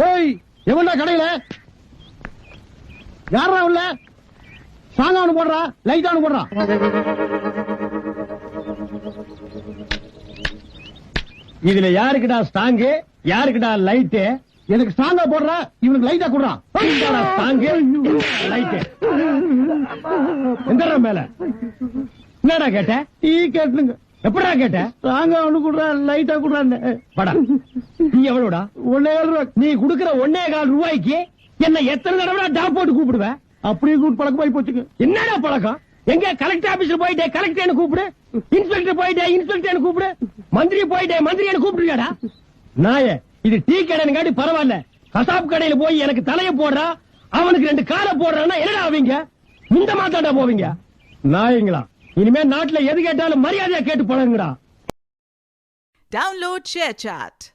ஏய் எவன்டா கடையில யாரா உள்ள சாங்க அவனு போடுறா லைட் அவனு போடுறா இதுல யாருக்குடா ஸ்டாங்கு யாருக்குடா லைட்டு எனக்கு ஸ்டாங்கா போடுறா இவனுக்கு லைட்டா குடுறான் ஸ்டாங்கு லைட்டு எங்கடா மேல என்னடா கேட்ட டீ கேட்டுங்க எப்படா கேட்ட ஸ்டாங்கா அவனு குடுறா லைட்டா குடுறான்னு படா நீ எவ்வளவுடா 1.5 ரூபா நீ குடுக்கற 1.25 ரூபாய்க்கு என்ன எத்தனை தடவை டாப் போட்டு கூப்பிடுவ அப்படியே கூட்டு பழக்கமாயி போச்சுங்க என்னடா பழக்கம் எங்க கலெக்டர் ஆபீஸ்ல போயிட்டே கலெக்டர் கூப்பிடு இன்ஸ்பெக்டர் போயிட்டே இன்ஸ்பெக்டர் கூப்பிடு மந்திரி போயிட்டே மந்திரி கூப்பிடுறியாடா நாயே இது டீ கடைன்னு பரவாயில்ல கசாப் கடையில போய் எனக்கு தலைய போடுறா அவனுக்கு 2 காலை போடுறான்னா என்னடா ஆவீங்க இந்த மாத்தாண்டா போவீங்க நாயங்களா இனிமே நாட்டுல எது கேட்டாலும் மரியாதையா கேட்டு பழகுங்கடா. Download ShareChat.